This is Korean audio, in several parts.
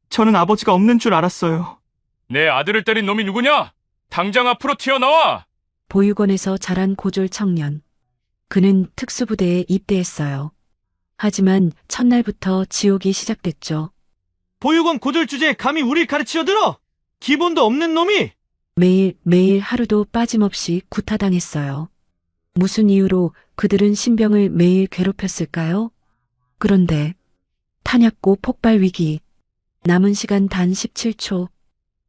저는 아버지가 없는 줄 알았어요. 내 아들을 때린 놈이 누구냐? 당장 앞으로 튀어나와! 보육원에서 자란 고졸 청년. 그는 특수부대에 입대했어요. 하지만 첫날부터 지옥이 시작됐죠. 보육원 고졸 주제에 감히 우릴 가르치려 들어! 기본도 없는 놈이! 매일 하루도 빠짐없이 구타당했어요. 무슨 이유로 그들은 신병을 매일 괴롭혔을까요? 그런데 탄약고 폭발 위기. 남은 시간 단 17초.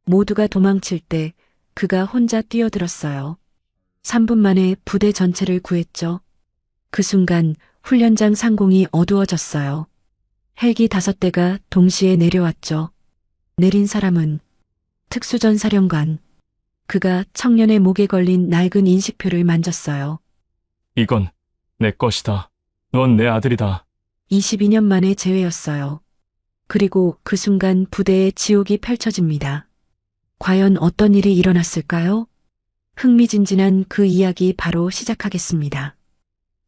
모두가 도망칠 때 그가 혼자 뛰어들었어요. 3분 만에 부대 전체를 구했죠. 그 순간 훈련장 상공이 어두워졌어요. 헬기 5대가 동시에 내려왔죠. 내린 사람은 특수전 사령관. 그가 청년의 목에 걸린 낡은 인식표를 만졌어요. 이건 내 것이다. 넌 내 아들이다. 22년 만에 재회였어요. 그리고 그 순간 부대의 지옥이 펼쳐집니다. 과연 어떤 일이 일어났을까요? 흥미진진한 그 이야기 바로 시작하겠습니다.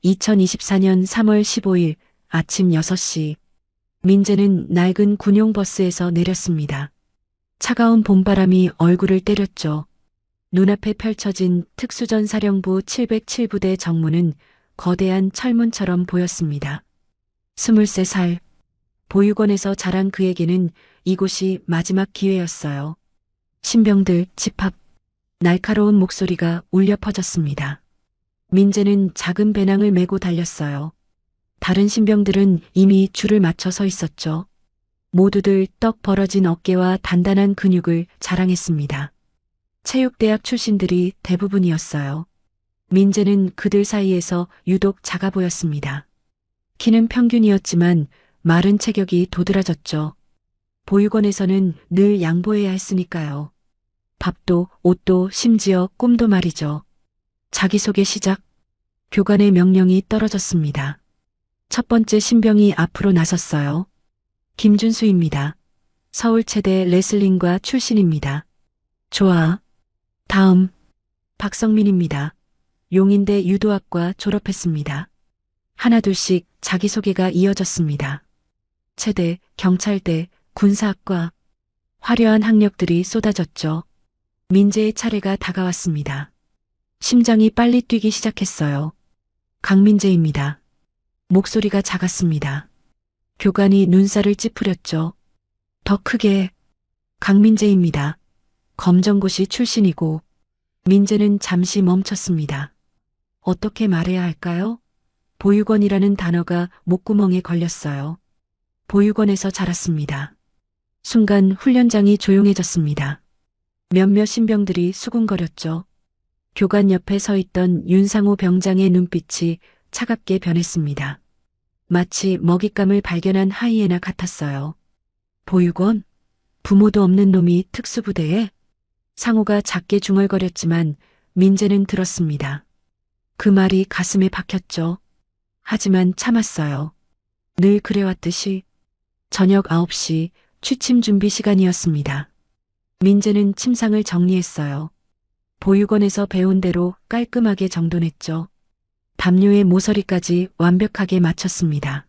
2024년 3월 15일 아침 6시 민재는 낡은 군용버스에서 내렸습니다. 차가운 봄바람이 얼굴을 때렸죠. 눈앞에 펼쳐진 특수전사령부 707부대 정문은 거대한 철문처럼 보였습니다. 23살 보육원에서 자란 그에게는 이곳이 마지막 기회였어요. 신병들 집합. 날카로운 목소리가 울려 퍼졌습니다. 민재는 작은 배낭을 메고 달렸어요. 다른 신병들은 이미 줄을 맞춰 서 있었죠. 모두들 떡 벌어진 어깨와 단단한 근육을 자랑했습니다. 체육대학 출신들이 대부분이었어요. 민재는 그들 사이에서 유독 작아 보였습니다. 키는 평균이었지만 마른 체격이 도드라졌죠. 보육원에서는 늘 양보해야 했으니까요. 밥도, 옷도, 심지어 꿈도 말이죠. 자기소개 시작. 교관의 명령이 떨어졌습니다. 첫 번째 신병이 앞으로 나섰어요. 김준수입니다. 서울체대 레슬링과 출신입니다. 좋아. 다음. 박성민입니다. 용인대 유도학과 졸업했습니다. 하나둘씩 자기소개가 이어졌습니다. 체대, 경찰대, 군사학과. 화려한 학력들이 쏟아졌죠. 민재의 차례가 다가왔습니다. 심장이 빨리 뛰기 시작했어요. 강민재입니다. 목소리가 작았습니다. 교관이 눈살을 찌푸렸죠. 더 크게. 강민재입니다. 검정고시 출신이고. 민재는 잠시 멈췄습니다. 어떻게 말해야 할까요? 보육원이라는 단어가 목구멍에 걸렸어요. 보육원에서 자랐습니다. 순간 훈련장이 조용해졌습니다. 몇몇 신병들이 수군거렸죠. 교관 옆에 서 있던 윤상호 병장의 눈빛이 차갑게 변했습니다. 마치 먹잇감을 발견한 하이에나 같았어요. 보육원? 부모도 없는 놈이 특수부대에? 상호가 작게 중얼거렸지만 민재는 들었습니다. 그 말이 가슴에 박혔죠. 하지만 참았어요. 늘 그래왔듯이 저녁 9시 취침 준비 시간이었습니다. 민재는 침상을 정리했어요. 보육원에서 배운 대로 깔끔하게 정돈했죠. 담요의 모서리까지 완벽하게 맞췄습니다.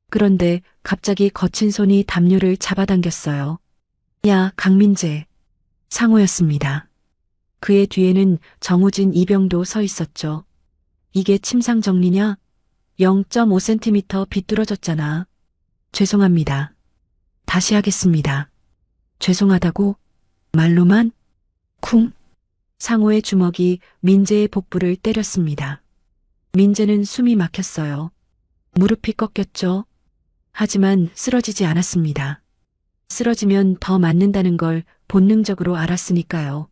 그런데 갑자기 거친 손이 담요를 잡아당겼어요. 야, 강민재. 상호였습니다. 그의 뒤에는 정우진 이병도 서 있었죠. 이게 침상 정리냐? 0.5cm 비뚤어졌잖아. 죄송합니다. 다시 하겠습니다. 죄송하다고? 말로만? 쿵. 상호의 주먹이 민재의 복부를 때렸습니다. 민재는 숨이 막혔어요. 무릎이 꺾였죠. 하지만 쓰러지지 않았습니다. 쓰러지면 더 맞는다는 걸 본능적으로 알았으니까요.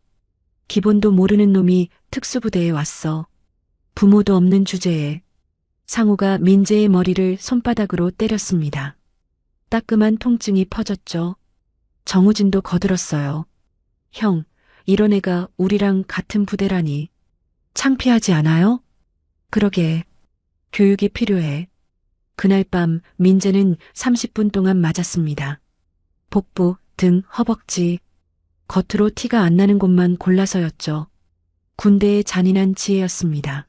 기본도 모르는 놈이 특수부대에 왔어. 부모도 없는 주제에. 상호가 민재의 머리를 손바닥으로 때렸습니다. 따끔한 통증이 퍼졌죠. 정우진도 거들었어요. 형, 이런 애가 우리랑 같은 부대라니. 창피하지 않아요? 그러게. 교육이 필요해. 그날 밤 민재는 30분 동안 맞았습니다. 복부, 등, 허벅지. 겉으로 티가 안 나는 곳만 골라서였죠. 군대의 잔인한 지혜였습니다.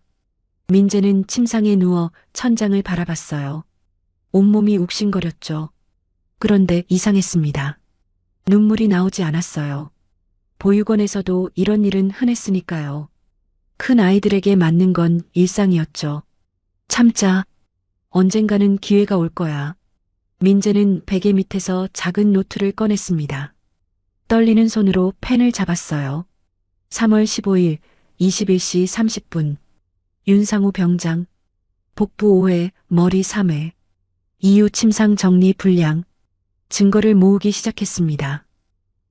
민재는 침상에 누워 천장을 바라봤어요. 온몸이 욱신거렸죠. 그런데 이상했습니다. 눈물이 나오지 않았어요. 보육원에서도 이런 일은 흔했으니까요. 큰 아이들에게 맞는 건 일상이었죠. 참자. 언젠가는 기회가 올 거야. 민재는 베개 밑에서 작은 노트를 꺼냈습니다. 떨리는 손으로 펜을 잡았어요. 3월 15일 21시 30분. 윤상우 병장. 복부 5회, 머리 3회. 이유 침상 정리 불량. 증거를 모으기 시작했습니다.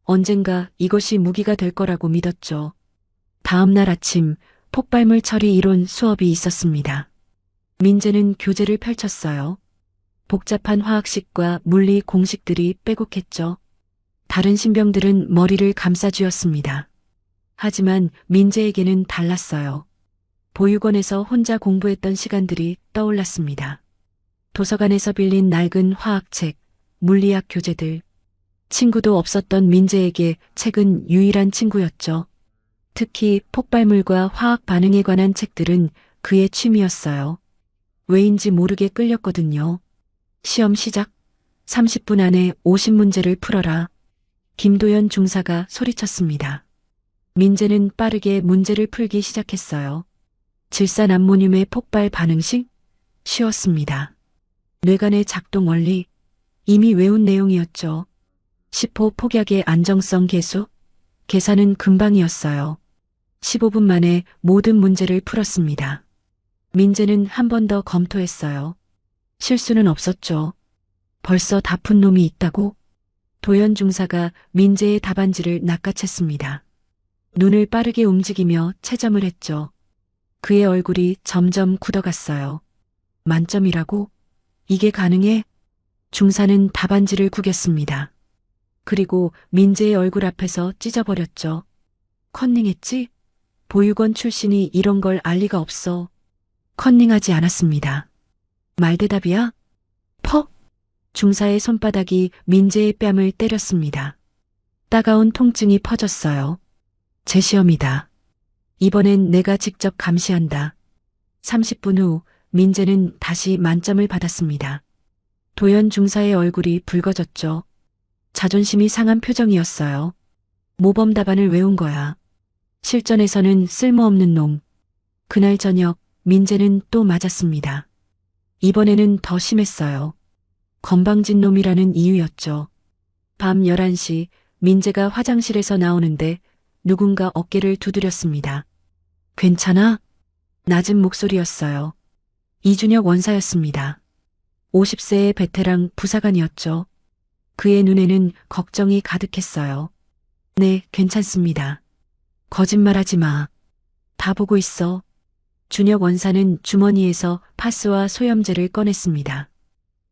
언젠가 이것이 무기가 될 거라고 믿었죠. 다음 날 아침 폭발물 처리 이론 수업이 있었습니다. 민재는 교재를 펼쳤어요. 복잡한 화학식과 물리 공식들이 빼곡했죠. 다른 신병들은 머리를 감싸쥐었습니다. 하지만 민재에게는 달랐어요. 보육원에서 혼자 공부했던 시간들이 떠올랐습니다. 도서관에서 빌린 낡은 화학책, 물리학 교재들. 친구도 없었던 민재에게 책은 유일한 친구였죠. 특히 폭발물과 화학 반응에 관한 책들은 그의 취미였어요. 왜인지 모르게 끌렸거든요. 시험 시작. 30분 안에 50문제를 풀어라. 김도연 중사가 소리쳤습니다. 민재는 빠르게 문제를 풀기 시작했어요. 질산암모늄의 폭발 반응식? 쉬웠습니다. 뇌관의 작동 원리? 이미 외운 내용이었죠. 10호 폭약의 안정성 계수? 계산은 금방이었어요. 15분 만에 모든 문제를 풀었습니다. 민재는 한 번 더 검토했어요. 실수는 없었죠. 벌써 다 푼 놈이 있다고? 도연 중사가 민재의 답안지를 낚아챘습니다. 눈을 빠르게 움직이며 채점을 했죠. 그의 얼굴이 점점 굳어갔어요. 만점이라고? 이게 가능해? 중사는 답안지를 구겼습니다. 그리고 민재의 얼굴 앞에서 찢어버렸죠. 컨닝했지? 보육원 출신이 이런 걸 알 리가 없어. 컨닝하지 않았습니다. 말대답이야? 퍽! 중사의 손바닥이 민재의 뺨을 때렸습니다. 따가운 통증이 퍼졌어요. 제 시험이다. 이번엔 내가 직접 감시한다. 30분 후 민재는 다시 만점을 받았습니다. 도연 중사의 얼굴이 붉어졌죠. 자존심이 상한 표정이었어요. 모범 답안을 외운 거야. 실전에서는 쓸모없는 놈. 그날 저녁 민재는 또 맞았습니다. 이번에는 더 심했어요. 건방진 놈이라는 이유였죠. 밤 11시 민재가 화장실에서 나오는데 누군가 어깨를 두드렸습니다. 괜찮아? 낮은 목소리였어요. 이준혁 원사였습니다. 50세의 베테랑 부사관이었죠. 그의 눈에는 걱정이 가득했어요. 네, 괜찮습니다. 거짓말하지 마. 다 보고 있어. 준혁 원사는 주머니에서 파스와 소염제를 꺼냈습니다.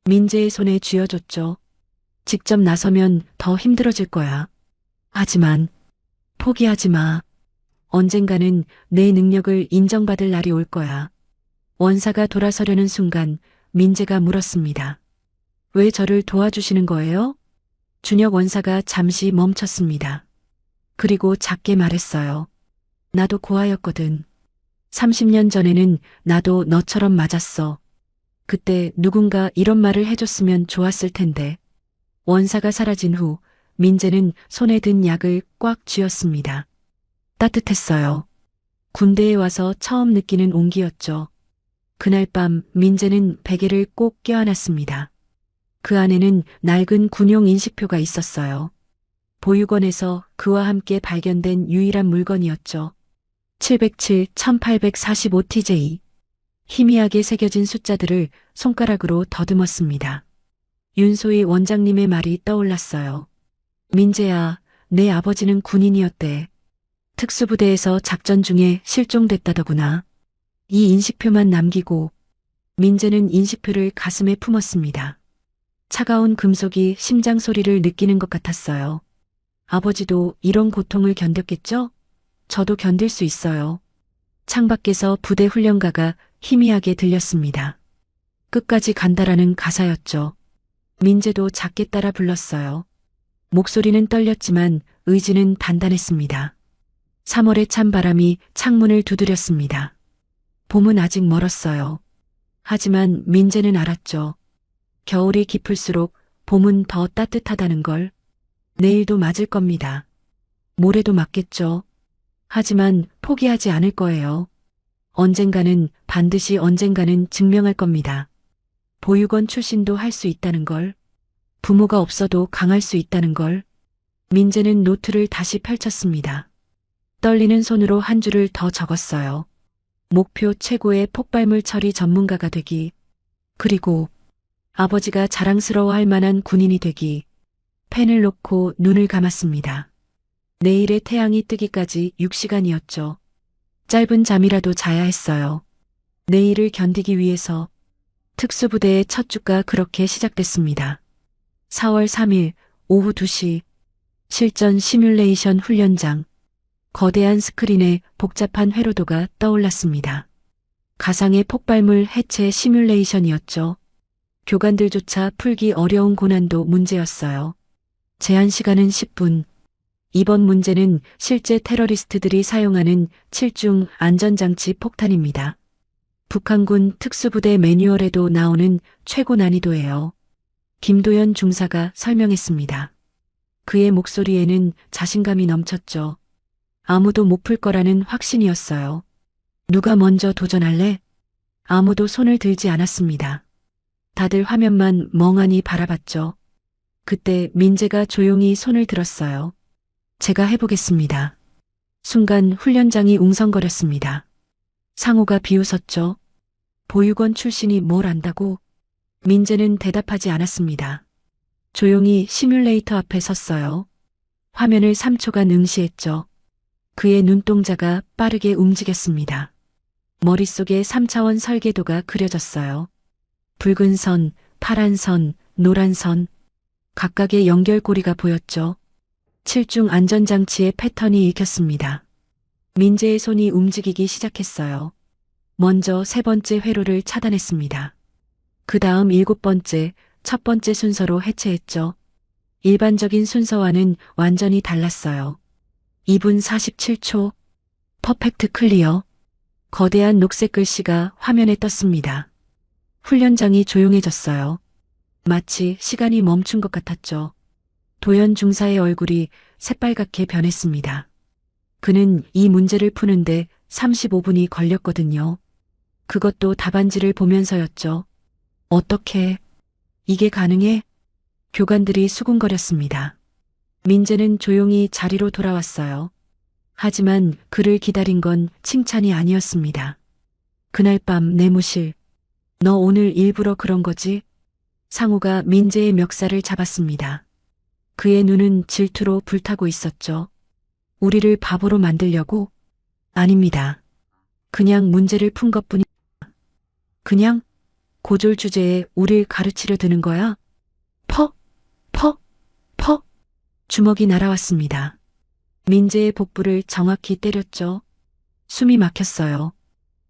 민재의 손에 쥐어줬죠. 직접 나서면 더 힘들어질 거야. 하지만 포기하지 마. 언젠가는 내 능력을 인정받을 날이 올 거야. 원사가 돌아서려는 순간 민재가 물었습니다. 왜 저를 도와주시는 거예요? 준혁 원사가 잠시 멈췄습니다. 그리고 작게 말했어요. 나도 고아였거든. 30년 전에는 나도 너처럼 맞았어. 그때 누군가 이런 말을 해줬으면 좋았을 텐데. 원사가 사라진 후 민재는 손에 든 약을 꽉 쥐었습니다. 따뜻했어요. 군대에 와서 처음 느끼는 온기였죠. 그날 밤 민재는 베개를 꼭 껴안았습니다. 그 안에는 낡은 군용 인식표가 있었어요. 보육원에서 그와 함께 발견된 유일한 물건이었죠. 707, 1845TJ. 희미하게 새겨진 숫자들을 손가락으로 더듬었습니다. 윤소희 원장님의 말이 떠올랐어요. 민재야, 내 아버지는 군인이었대. 특수부대에서 작전 중에 실종됐다더구나. 이 인식표만 남기고 민재는 인식표를 가슴에 품었습니다. 차가운 금속이 심장 소리를 느끼는 것 같았어요. 아버지도 이런 고통을 견뎠겠죠? 저도 견딜 수 있어요. 창밖에서 부대 훈련가가 희미하게 들렸습니다. 끝까지 간다라는 가사였죠. 민재도 작게 따라 불렀어요. 목소리는 떨렸지만 의지는 단단했습니다. 3월의 찬바람이 창문을 두드렸습니다. 봄은 아직 멀었어요. 하지만 민재는 알았죠. 겨울이 깊을수록 봄은 더 따뜻하다는 걸. 내일도 맞을 겁니다. 모레도 맞겠죠. 하지만 포기하지 않을 거예요. 언젠가는, 반드시 언젠가는 증명할 겁니다. 보육원 출신도 할 수 있다는 걸. 부모가 없어도 강할 수 있다는 걸. 민재는 노트를 다시 펼쳤습니다. 떨리는 손으로 한 줄을 더 적었어요. 목표 최고의 폭발물 처리 전문가가 되기. 그리고 아버지가 자랑스러워할 만한 군인이 되기. 펜을 놓고 눈을 감았습니다. 내일의 태양이 뜨기까지 6시간이었죠. 짧은 잠이라도 자야 했어요. 내일을 견디기 위해서. 특수부대의 첫 주가 그렇게 시작됐습니다. 4월 3일 오후 2시 실전 시뮬레이션 훈련장. 거대한 스크린에 복잡한 회로도가 떠올랐습니다. 가상의 폭발물 해체 시뮬레이션이었죠. 교관들조차 풀기 어려운 고난도 문제였어요. 제한 시간은 10분. 이번 문제는 실제 테러리스트들이 사용하는 7중 안전장치 폭탄입니다. 북한군 특수부대 매뉴얼에도 나오는 최고 난이도예요. 김도연 중사가 설명했습니다. 그의 목소리에는 자신감이 넘쳤죠. 아무도 못 풀 거라는 확신이었어요. 누가 먼저 도전할래? 아무도 손을 들지 않았습니다. 다들 화면만 멍하니 바라봤죠. 그때 민재가 조용히 손을 들었어요. 제가 해보겠습니다. 순간 훈련장이 웅성거렸습니다. 상호가 비웃었죠. 보육원 출신이 뭘 안다고? 민재는 대답하지 않았습니다. 조용히 시뮬레이터 앞에 섰어요. 화면을 3초간 응시했죠. 그의 눈동자가 빠르게 움직였습니다. 머릿속에 3차원 설계도가 그려졌어요. 붉은 선, 파란 선, 노란 선. 각각의 연결고리가 보였죠. 7중 안전장치의 패턴이 읽혔습니다. 민재의 손이 움직이기 시작했어요. 먼저 3번째 회로를 차단했습니다. 그 다음 7번째, 첫 번째 순서로 해체했죠. 일반적인 순서와는 완전히 달랐어요. 2분 47초. 퍼펙트 클리어. 거대한 녹색 글씨가 화면에 떴습니다. 훈련장이 조용해졌어요. 마치 시간이 멈춘 것 같았죠. 도연 중사의 얼굴이 새빨갛게 변했습니다. 그는 이 문제를 푸는데 35분이 걸렸거든요. 그것도 답안지를 보면서였죠. 어떻게 이게 가능해? 교관들이 수군거렸습니다. 민재는 조용히 자리로 돌아왔어요. 하지만 그를 기다린 건 칭찬이 아니었습니다. 그날 밤 내무실. 너 오늘 일부러 그런 거지? 상우가 민재의 멱살을 잡았습니다. 그의 눈은 질투로 불타고 있었죠. 우리를 바보로 만들려고? 아닙니다. 그냥 문제를 푼 것뿐이야. 그냥 고졸 주제에 우릴 가르치려 드는 거야? 퍽, 퍽, 퍽. 주먹이 날아왔습니다. 민재의 복부를 정확히 때렸죠. 숨이 막혔어요.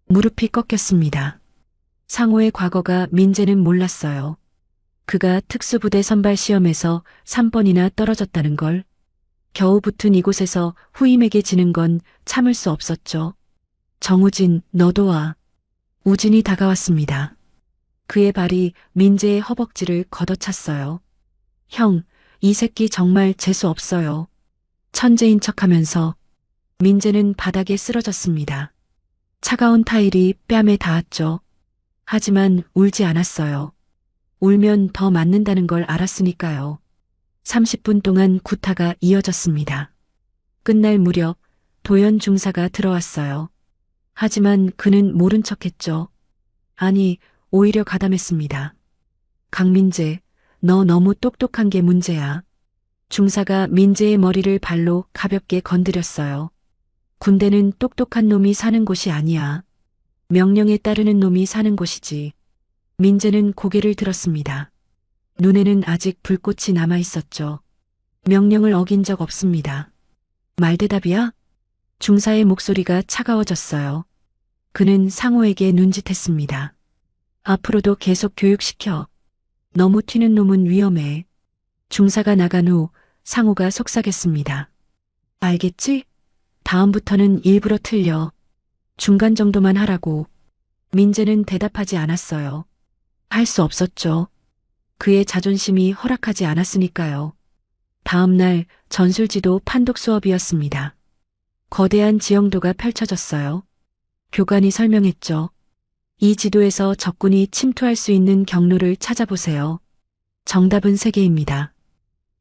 무릎이 꺾였습니다. 상호의 과거가 민재는 몰랐어요. 그가 특수부대 선발 시험에서 3번이나 떨어졌다는 걸. 겨우 붙은 이곳에서 후임에게 지는 건 참을 수 없었죠. 정우진, 너도 와. 우진이 다가왔습니다. 그의 발이 민재의 허벅지를 걷어찼어요. 형, 이 새끼 정말 재수 없어요. 천재인 척하면서. 민재는 바닥에 쓰러졌습니다. 차가운 타일이 뺨에 닿았죠. 하지만 울지 않았어요. 울면 더 맞는다는 걸 알았으니까요. 30분 동안 구타가 이어졌습니다. 끝날 무렵 도연 중사가 들어왔어요. 하지만 그는 모른 척했죠. 아니, 오히려 가담했습니다. 강민재, 너 너무 똑똑한 게 문제야. 중사가 민재의 머리를 발로 가볍게 건드렸어요. 군대는 똑똑한 놈이 사는 곳이 아니야. 명령에 따르는 놈이 사는 곳이지. 민재는 고개를 들었습니다. 눈에는 아직 불꽃이 남아 있었죠. 명령을 어긴 적 없습니다. 말대답이야? 중사의 목소리가 차가워졌어요. 그는 상호에게 눈짓했습니다. 앞으로도 계속 교육시켜. 너무 튀는 놈은 위험해. 중사가 나간 후 상호가 속삭였습니다. 알겠지? 다음부터는 일부러 틀려. 중간 정도만 하라고. 민재는 대답하지 않았어요. 할 수 없었죠. 그의 자존심이 허락하지 않았으니까요. 다음 날 전술지도 판독 수업이었습니다. 거대한 지형도가 펼쳐졌어요. 교관이 설명했죠. 이 지도에서 적군이 침투할 수 있는 경로를 찾아보세요. 정답은 3개입니다.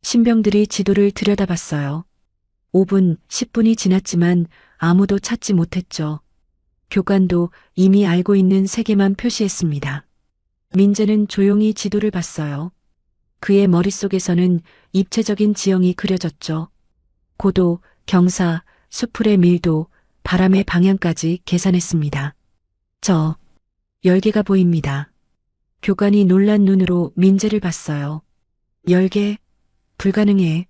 신병들이 지도를 들여다봤어요. 5분, 10분이 지났지만 아무도 찾지 못했죠. 교관도 이미 알고 있는 3개만 표시했습니다. 민재는 조용히 지도를 봤어요. 그의 머릿속에서는 입체적인 지형이 그려졌죠. 고도, 경사, 수풀의 밀도, 바람의 방향까지 계산했습니다. 저, 열개가 보입니다. 교관이 놀란 눈으로 민재를 봤어요. 10개? 불가능해.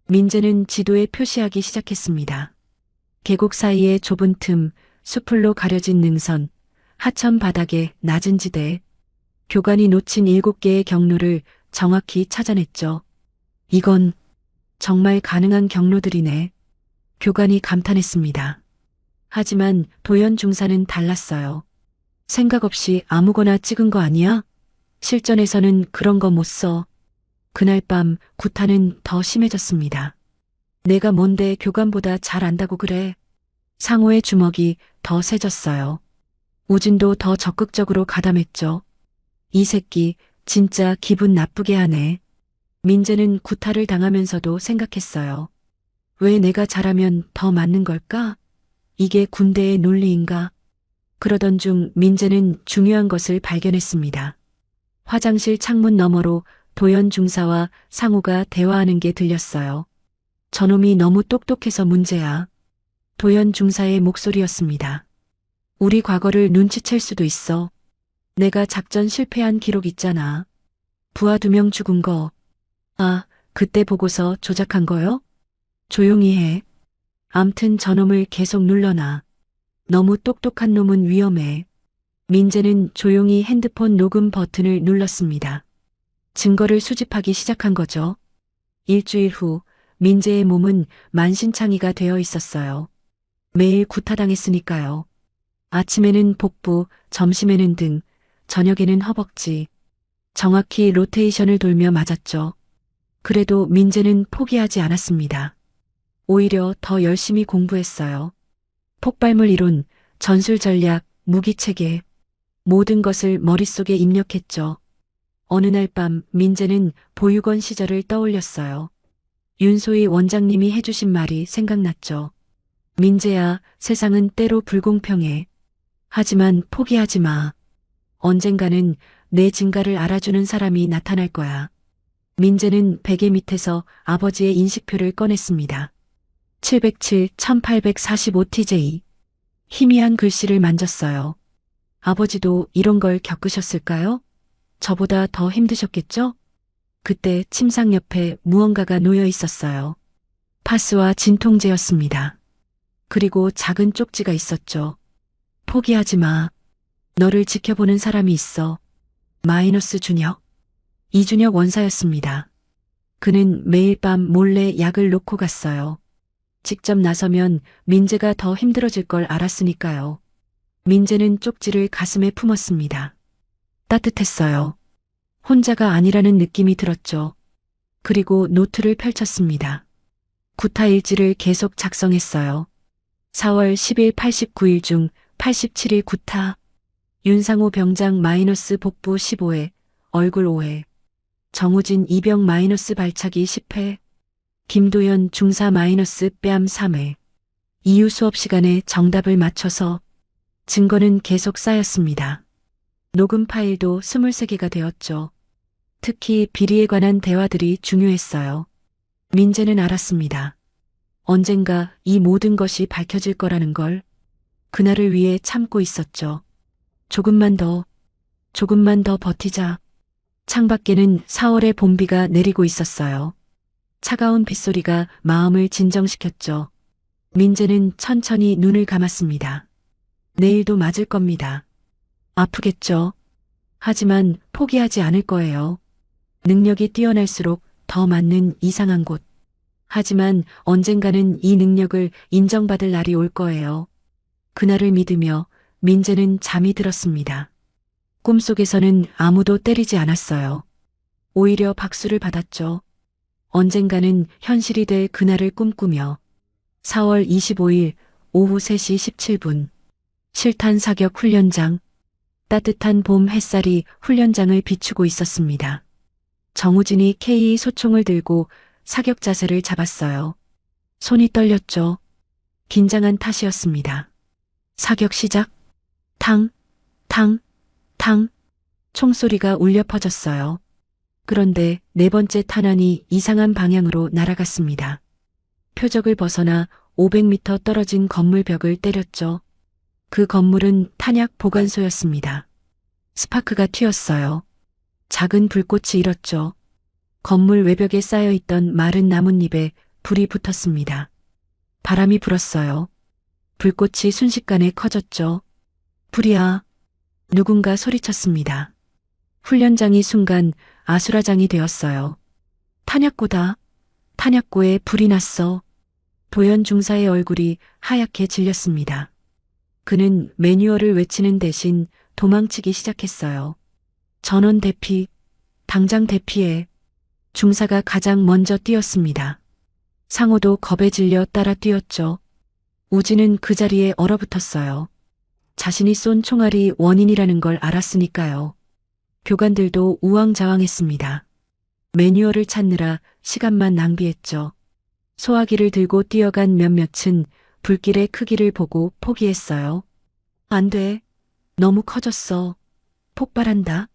민재는 지도에 표시하기 시작했습니다. 계곡 사이의 좁은 틈, 수풀로 가려진 능선, 하천 바닥의 낮은 지대. 교관이 놓친 7개의 경로를 정확히 찾아냈죠. 이건 정말 가능한 경로들이네. 교관이 감탄했습니다. 하지만 도연 중사는 달랐어요. 생각 없이 아무거나 찍은 거 아니야? 실전에서는 그런 거 못 써. 그날 밤 구타는 더 심해졌습니다. 내가 뭔데 교관보다 잘 안다고 그래. 상호의 주먹이 더 세졌어요. 우진도 더 적극적으로 가담했죠. 이 새끼 진짜 기분 나쁘게 하네. 민재는 구타를 당하면서도 생각했어요. 왜 내가 잘하면 더 맞는 걸까? 이게 군대의 논리인가? 그러던 중 민재는 중요한 것을 발견했습니다. 화장실 창문 너머로 도연 중사와 상우가 대화하는 게 들렸어요. 저놈이 너무 똑똑해서 문제야. 도연 중사의 목소리였습니다. 우리 과거를 눈치챌 수도 있어. 내가 작전 실패한 기록 있잖아. 부하 2명 죽은 거. 아, 그때 보고서 조작한 거요? 조용히 해. 암튼 저놈을 계속 눌러놔. 너무 똑똑한 놈은 위험해. 민재는 조용히 핸드폰 녹음 버튼을 눌렀습니다. 증거를 수집하기 시작한 거죠. 일주일 후 민재의 몸은 만신창이가 되어 있었어요. 매일 구타당했으니까요. 아침에는 복부, 점심에는 등, 저녁에는 허벅지. 정확히 로테이션을 돌며 맞았죠. 그래도 민재는 포기하지 않았습니다. 오히려 더 열심히 공부했어요. 폭발물 이론, 전술 전략, 무기 체계, 모든 것을 머릿속에 입력했죠. 어느 날 밤 민재는 보육원 시절을 떠올렸어요. 윤소희 원장님이 해주신 말이 생각났죠. 민재야, 세상은 때로 불공평해. 하지만 포기하지 마. 언젠가는 내 진가를 알아주는 사람이 나타날 거야. 민재는 베개 밑에서 아버지의 인식표를 꺼냈습니다. 707-1845TJ. 희미한 글씨를 만졌어요. 아버지도 이런 걸 겪으셨을까요? 저보다 더 힘드셨겠죠? 그때 침상 옆에 무언가가 놓여 있었어요. 파스와 진통제였습니다. 그리고 작은 쪽지가 있었죠. 포기하지 마. 너를 지켜보는 사람이 있어. 마이너스 준혁. 이준혁 원사였습니다. 그는 매일 밤 몰래 약을 놓고 갔어요. 직접 나서면 민재가 더 힘들어질 걸 알았으니까요. 민재는 쪽지를 가슴에 품었습니다. 따뜻했어요. 혼자가 아니라는 느낌이 들었죠. 그리고 노트를 펼쳤습니다. 구타 일지를 계속 작성했어요. 4월 10일 89일 중 87일 구타. 윤상호 병장 마이너스 복부 15회, 얼굴 5회. 정우진 이병 마이너스 발차기 10회. 김도연 중사 마이너스 뺨 3회. 이유 수업 시간에 정답을 맞춰서 증거는 계속 쌓였습니다. 녹음 파일도 23개가 되었죠. 특히 비리에 관한 대화들이 중요했어요. 민재는 알았습니다. 언젠가 이 모든 것이 밝혀질 거라는 걸. 그날을 위해 참고 있었죠. 조금만 더 버티자. 창밖에는 4월의 봄비가 내리고 있었어요. 차가운 빗소리가 마음을 진정시켰죠. 민재는 천천히 눈을 감았습니다. 내일도 맞을 겁니다. 아프겠죠. 하지만 포기하지 않을 거예요. 능력이 뛰어날수록 더 맞는 이상한 곳. 하지만 언젠가는 이 능력을 인정받을 날이 올 거예요. 그날을 믿으며 민재는 잠이 들었습니다. 꿈속에서는 아무도 때리지 않았어요. 오히려 박수를 받았죠. 언젠가는 현실이 될 그날을 꿈꾸며 4월 25일 오후 3시 17분 실탄 사격 훈련장. 따뜻한 봄 햇살이 훈련장을 비추고 있었습니다. 정우진이 K 소총을 들고 사격 자세를 잡았어요. 손이 떨렸죠. 긴장한 탓이었습니다. 사격 시작. 탕, 탕, 탕. 총소리가 울려 퍼졌어요. 그런데 네 번째 탄환이 이상한 방향으로 날아갔습니다. 표적을 벗어나 500m 떨어진 건물 벽을 때렸죠. 그 건물은 탄약 보관소였습니다. 스파크가 튀었어요. 작은 불꽃이 일었죠. 건물 외벽에 쌓여있던 마른 나뭇잎에 불이 붙었습니다. 바람이 불었어요. 불꽃이 순식간에 커졌죠. 불이야. 누군가 소리쳤습니다. 훈련장이 순간 아수라장이 되었어요. 탄약고다. 탄약고에 불이 났어. 도연 중사의 얼굴이 하얗게 질렸습니다. 그는 매뉴얼을 외치는 대신 도망치기 시작했어요. 전원 대피, 당장 대피해. 중사가 가장 먼저 뛰었습니다. 상호도 겁에 질려 따라 뛰었죠. 우진은 그 자리에 얼어붙었어요. 자신이 쏜 총알이 원인이라는 걸 알았으니까요. 교관들도 우왕좌왕했습니다. 매뉴얼을 찾느라 시간만 낭비했죠. 소화기를 들고 뛰어간 몇몇은 불길의 크기를 보고 포기했어요. 안 돼. 너무 커졌어. 폭발한다.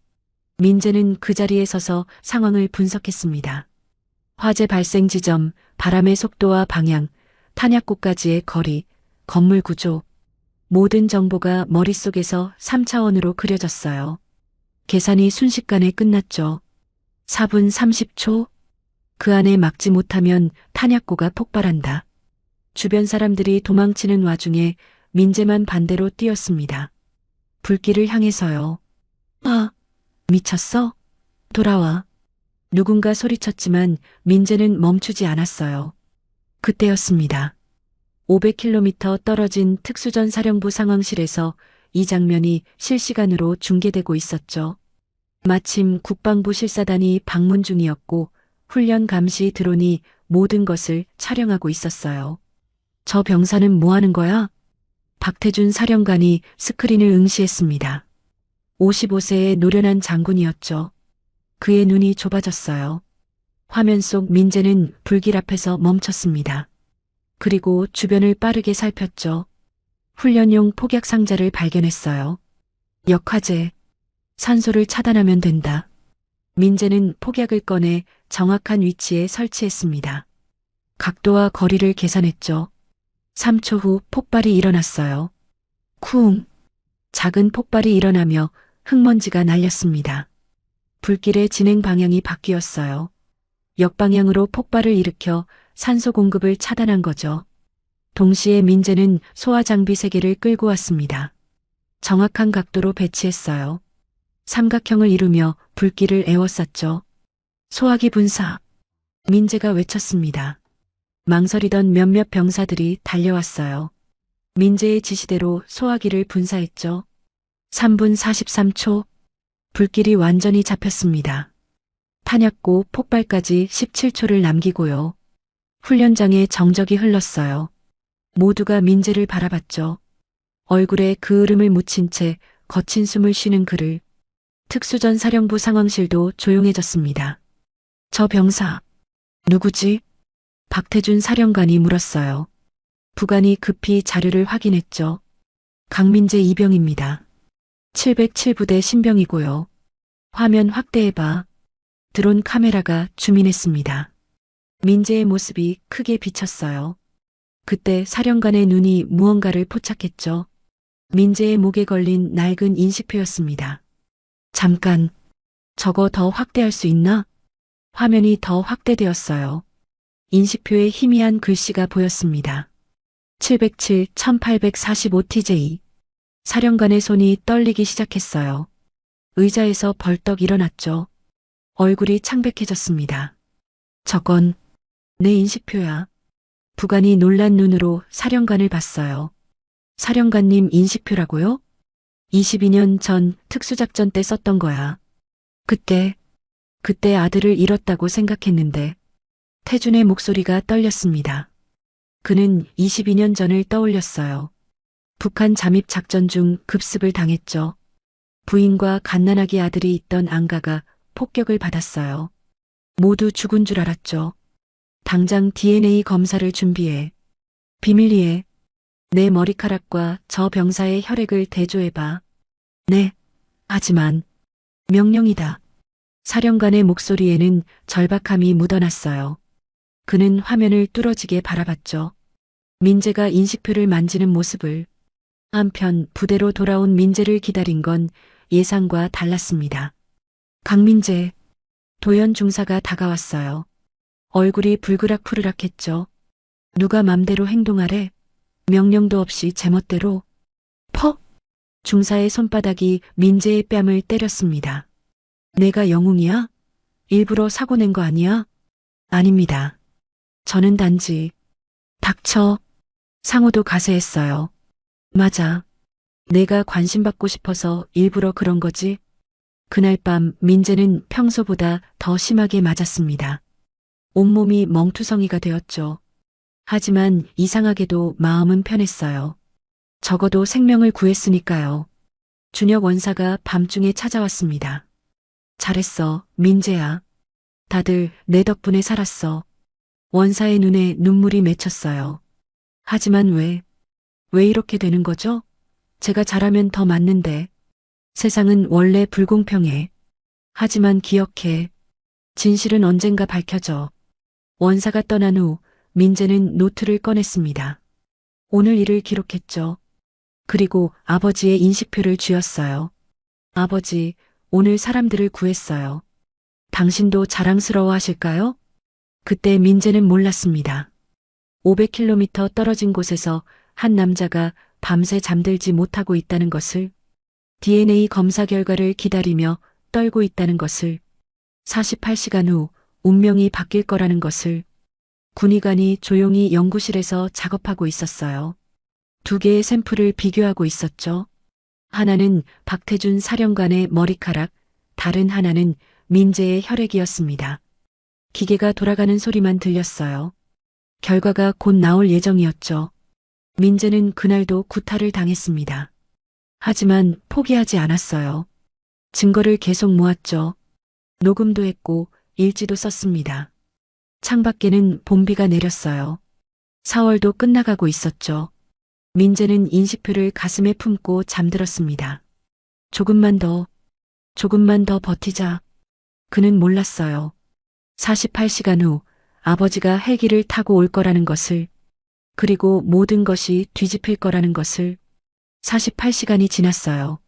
민재는 그 자리에 서서 상황을 분석했습니다. 화재 발생 지점, 바람의 속도와 방향, 탄약고까지의 거리, 건물 구조. 모든 정보가 머릿속에서 3차원으로 그려졌어요. 계산이 순식간에 끝났죠. 4분 30초. 그 안에 막지 못하면 탄약고가 폭발한다. 주변 사람들이 도망치는 와중에 민재만 반대로 뛰었습니다. 불길을 향해서요. 아, 미쳤어? 돌아와. 누군가 소리쳤지만 민재는 멈추지 않았어요. 그때였습니다. 500km 떨어진 특수전사령부 상황실에서 이 장면이 실시간으로 중계되고 있었죠. 마침 국방부 실사단이 방문 중이었고 훈련 감시 드론이 모든 것을 촬영하고 있었어요. 저 병사는 뭐 하는 거야? 박태준 사령관이 스크린을 응시했습니다. 55세의 노련한 장군이었죠. 그의 눈이 좁아졌어요. 화면 속 민재는 불길 앞에서 멈췄습니다. 그리고 주변을 빠르게 살폈죠. 훈련용 폭약 상자를 발견했어요. 역화제. 산소를 차단하면 된다. 민재는 폭약을 꺼내 정확한 위치에 설치했습니다. 각도와 거리를 계산했죠. 3초 후 폭발이 일어났어요. 쿵! 작은 폭발이 일어나며 흙먼지가 날렸습니다. 불길의 진행 방향이 바뀌었어요. 역방향으로 폭발을 일으켜 산소 공급을 차단한 거죠. 동시에 민재는 소화 장비 3개를 끌고 왔습니다. 정확한 각도로 배치했어요. 삼각형을 이루며 불길을 에워쌌죠. 소화기 분사. 민재가 외쳤습니다. 망설이던 몇몇 병사들이 달려왔어요. 민재의 지시대로 소화기를 분사했죠. 3분 43초. 불길이 완전히 잡혔습니다. 탄약고 폭발까지 17초를 남기고요. 훈련장에 정적이 흘렀어요. 모두가 민재를 바라봤죠. 얼굴에 그을음을 묻힌 채 거친 숨을 쉬는 그를. 특수전 사령부 상황실도 조용해졌습니다. 저 병사, 누구지? 박태준 사령관이 물었어요. 부관이 급히 자료를 확인했죠. 강민재 이병입니다. 707부대 신병이고요. 화면 확대해봐. 드론 카메라가 줌인했습니다. 민재의 모습이 크게 비쳤어요. 그때 사령관의 눈이 무언가를 포착했죠. 민재의 목에 걸린 낡은 인식표였습니다. 잠깐, 저거 더 확대할 수 있나? 화면이 더 확대되었어요. 인식표에 희미한 글씨가 보였습니다. 707, 1845TJ. 사령관의 손이 떨리기 시작했어요. 의자에서 벌떡 일어났죠. 얼굴이 창백해졌습니다. 저건 내 인식표야. 부관이 놀란 눈으로 사령관을 봤어요. 사령관님 인식표라고요? 22년 전 특수작전 때 썼던 거야. 그때 그때 아들을 잃었다고 생각했는데 태준의 목소리가 떨렸습니다. 그는 22년 전을 떠올렸어요. 북한 잠입 작전 중 급습을 당했죠. 부인과 갓난아기 아들이 있던 안가가 폭격을 받았어요. 모두 죽은 줄 알았죠. 당장 DNA 검사를 준비해. 비밀리에 내 머리카락과 저 병사의 혈액을 대조해봐. 네. 하지만 명령이다. 사령관의 목소리에는 절박함이 묻어났어요. 그는 화면을 뚫어지게 바라봤죠. 민재가 인식표를 만지는 모습을. 한편 부대로 돌아온 민재를 기다린 건 예상과 달랐습니다. 강민재, 도연 중사가 다가왔어요. 얼굴이 불그락푸르락했죠. 누가 맘대로 행동하래? 명령도 없이 제멋대로. 퍽! 중사의 손바닥이 민재의 뺨을 때렸습니다. 내가 영웅이야? 일부러 사고 낸 거 아니야? 아닙니다. 저는 단지 닥쳐. 상호도 가세했어요. 맞아. 내가 관심받고 싶어서 일부러 그런 거지. 그날 밤 민재는 평소보다 더 심하게 맞았습니다. 온몸이 멍투성이가 되었죠. 하지만 이상하게도 마음은 편했어요. 적어도 생명을 구했으니까요. 준혁 원사가 밤중에 찾아왔습니다. 잘했어, 민재야. 다들 내 덕분에 살았어. 원사의 눈에 눈물이 맺혔어요. 하지만 왜 이렇게 되는 거죠? 제가 잘하면 더 맞는데. 세상은 원래 불공평해. 하지만 기억해. 진실은 언젠가 밝혀져. 원사가 떠난 후 민재는 노트를 꺼냈습니다. 오늘 일을 기록했죠. 그리고 아버지의 인식표를 쥐었어요. 아버지, 오늘 사람들을 구했어요. 당신도 자랑스러워 하실까요? 그때 민재는 몰랐습니다. 500km 떨어진 곳에서 한 남자가 밤새 잠들지 못하고 있다는 것을, DNA 검사 결과를 기다리며 떨고 있다는 것을, 48시간 후 운명이 바뀔 거라는 것을. 군의관이 조용히 연구실에서 작업하고 있었어요. 두 개의 샘플을 비교하고 있었죠. 하나는 박태준 사령관의 머리카락, 다른 하나는 민재의 혈액이었습니다. 기계가 돌아가는 소리만 들렸어요. 결과가 곧 나올 예정이었죠. 민재는 그날도 구타를 당했습니다. 하지만 포기하지 않았어요. 증거를 계속 모았죠. 녹음도 했고 일지도 썼습니다. 창밖에는 봄비가 내렸어요. 4월도 끝나가고 있었죠. 민재는 인식표를 가슴에 품고 잠들었습니다. 조금만 더 버티자. 그는 몰랐어요. 48시간 후 아버지가 헬기를 타고 올 거라는 것을, 그리고 모든 것이 뒤집힐 거라는 것을. 48시간이 지났어요.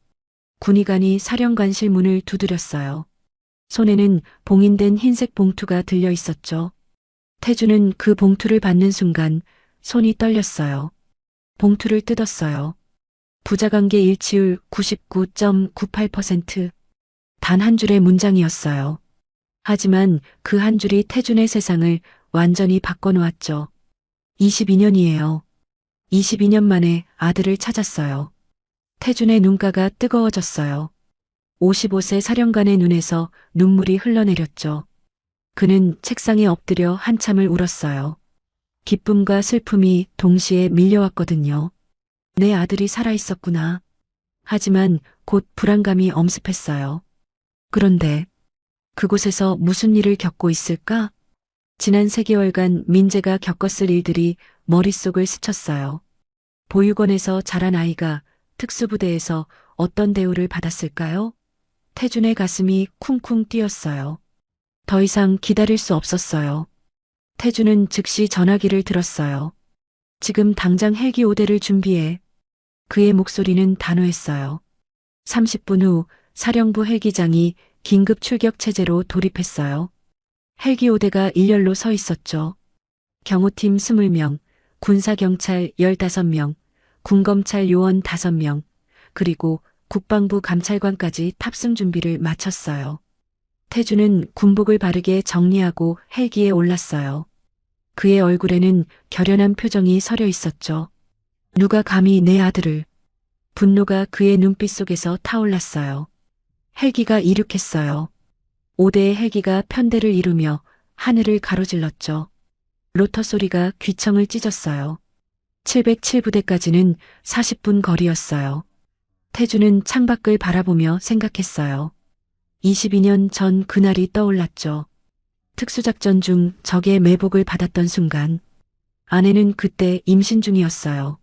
군의관이 사령관실 문을 두드렸어요. 손에는 봉인된 흰색 봉투가 들려 있었죠. 태주는 그 봉투를 받는 순간 손이 떨렸어요. 봉투를 뜯었어요. 부자관계 일치율 99.98%. 단 한 줄의 문장이었어요. 하지만 그 한 줄이 태준의 세상을 완전히 바꿔놓았죠. 22년이에요. 22년 만에 아들을 찾았어요. 태준의 눈가가 뜨거워졌어요. 55세 사령관의 눈에서 눈물이 흘러내렸죠. 그는 책상에 엎드려 한참을 울었어요. 기쁨과 슬픔이 동시에 밀려왔거든요. 내 아들이 살아있었구나. 하지만 곧 불안감이 엄습했어요. 그런데 그곳에서 무슨 일을 겪고 있을까? 지난 3개월간 민재가 겪었을 일들이 머릿속을 스쳤어요. 보육원에서 자란 아이가 특수부대에서 어떤 대우를 받았을까요? 태준의 가슴이 쿵쿵 뛰었어요. 더 이상 기다릴 수 없었어요. 태준은 즉시 전화기를 들었어요. 지금 당장 헬기 5대를 준비해. 그의 목소리는 단호했어요. 30분 후 사령부 헬기장이 긴급 출격 체제로 돌입했어요. 헬기 5대가 일렬로 서 있었죠. 경호팀 20명, 군사경찰 15명, 군검찰 요원 5명, 그리고 국방부 감찰관까지 탑승 준비를 마쳤어요. 태주는 군복을 바르게 정리하고 헬기에 올랐어요. 그의 얼굴에는 결연한 표정이 서려 있었죠. 누가 감히 내 아들을. 분노가 그의 눈빛 속에서 타올랐어요. 헬기가 이륙했어요. 5대의 헬기가 편대를 이루며 하늘을 가로질렀죠. 로터 소리가 귀청을 찢었어요. 707부대까지는 40분 거리였어요. 태주는 창밖을 바라보며 생각했어요. 22년 전 그날이 떠올랐죠. 특수작전 중 적의 매복을 받았던 순간 아내는 그때 임신 중이었어요.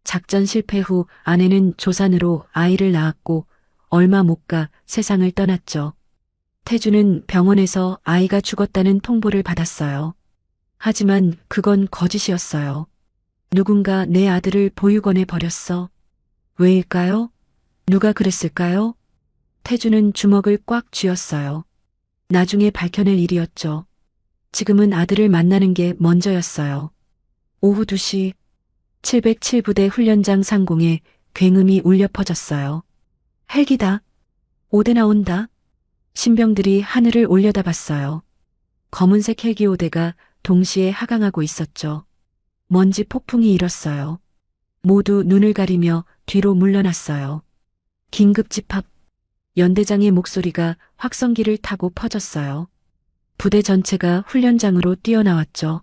작전 실패 후 아내는 조산으로 아이를 낳았고 얼마 못 가 세상을 떠났죠. 태주는 병원에서 아이가 죽었다는 통보를 받았어요. 하지만 그건 거짓이었어요. 누군가 내 아들을 보육원에 버렸어. 왜일까요? 누가 그랬을까요? 태주는 주먹을 꽉 쥐었어요. 나중에 밝혀낼 일이었죠. 지금은 아들을 만나는 게 먼저였어요. 오후 2시 707부대 훈련장 상공에 굉음이 울려 퍼졌어요. 헬기다. 5대 나온다. 신병들이 하늘을 올려다봤어요. 검은색 헬기 5대가 동시에 하강하고 있었죠. 먼지 폭풍이 일었어요. 모두 눈을 가리며 뒤로 물러났어요. 긴급 집합. 연대장의 목소리가 확성기를 타고 퍼졌어요. 부대 전체가 훈련장으로 뛰어나왔죠.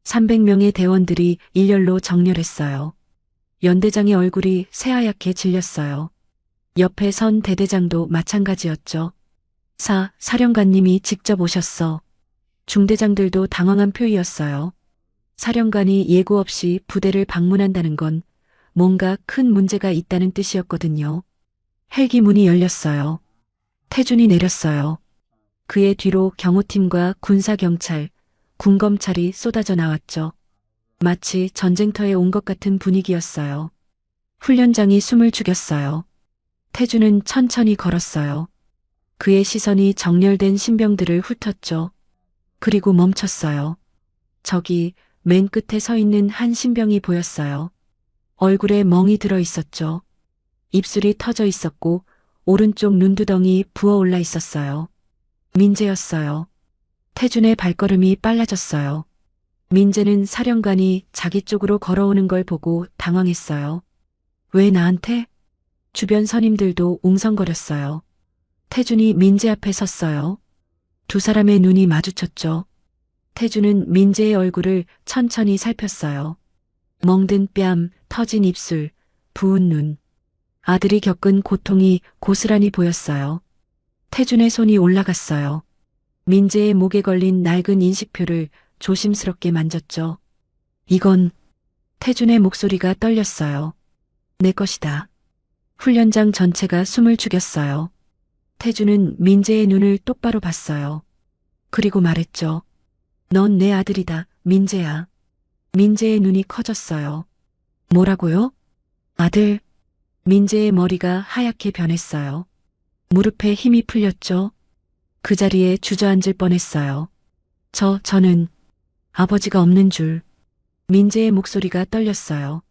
300명의 대원들이 일렬로 정렬했어요. 연대장의 얼굴이 새하얗게 질렸어요. 옆에 선 대대장도 마찬가지였죠. 사령관님이 직접 오셨어. 중대장들도 당황한 표이었어요. 사령관이 예고 없이 부대를 방문한다는 건 뭔가 큰 문제가 있다는 뜻이었거든요. 헬기 문이 열렸어요. 태준이 내렸어요. 그의 뒤로 경호팀과 군사경찰, 군검찰이 쏟아져 나왔죠. 마치 전쟁터에 온 것 같은 분위기였어요. 훈련장이 숨을 죽였어요. 태준은 천천히 걸었어요. 그의 시선이 정렬된 신병들을 훑었죠. 그리고 멈췄어요. 저기 맨 끝에 서 있는 한 신병이 보였어요. 얼굴에 멍이 들어 있었죠. 입술이 터져 있었고 오른쪽 눈두덩이 부어올라 있었어요. 민재였어요. 태준의 발걸음이 빨라졌어요. 민재는 사령관이 자기 쪽으로 걸어오는 걸 보고 당황했어요. 왜 나한테? 주변 선임들도 웅성거렸어요. 태준이 민재 앞에 섰어요. 두 사람의 눈이 마주쳤죠. 태준은 민재의 얼굴을 천천히 살폈어요. 멍든 뺨, 터진 입술, 부은 눈. 아들이 겪은 고통이 고스란히 보였어요. 태준의 손이 올라갔어요. 민재의 목에 걸린 낡은 인식표를 조심스럽게 만졌죠. 이건 태준의 목소리가 떨렸어요. 내 것이다. 훈련장 전체가 숨을 죽였어요. 태준은 민재의 눈을 똑바로 봤어요. 그리고 말했죠. 넌 내 아들이다, 민재야. 민재의 눈이 커졌어요. 뭐라고요? 아들. 민재의 머리가 하얗게 변했어요. 무릎에 힘이 풀렸죠. 그 자리에 주저앉을 뻔했어요. 저는 아버지가 없는 줄. 민재의 목소리가 떨렸어요.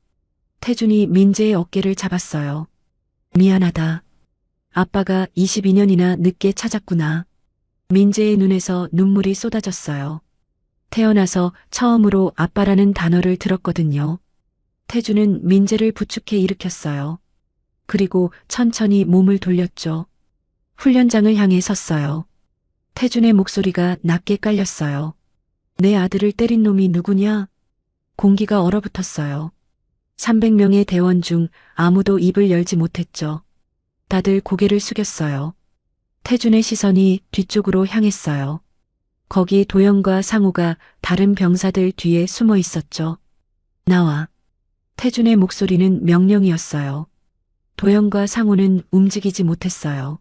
태준이 민재의 어깨를 잡았어요. 미안하다. 아빠가 22년이나 늦게 찾았구나. 민재의 눈에서 눈물이 쏟아졌어요. 태어나서 처음으로 아빠라는 단어를 들었거든요. 태준은 민재를 부축해 일으켰어요. 그리고 천천히 몸을 돌렸죠. 훈련장을 향해 섰어요. 태준의 목소리가 낮게 깔렸어요. 내 아들을 때린 놈이 누구냐? 공기가 얼어붙었어요. 300명의 대원 중 아무도 입을 열지 못했죠. 다들 고개를 숙였어요. 태준의 시선이 뒤쪽으로 향했어요. 거기 도영과 상우가 다른 병사들 뒤에 숨어 있었죠. 나와. 태준의 목소리는 명령이었어요. 도영과 상우는 움직이지 못했어요.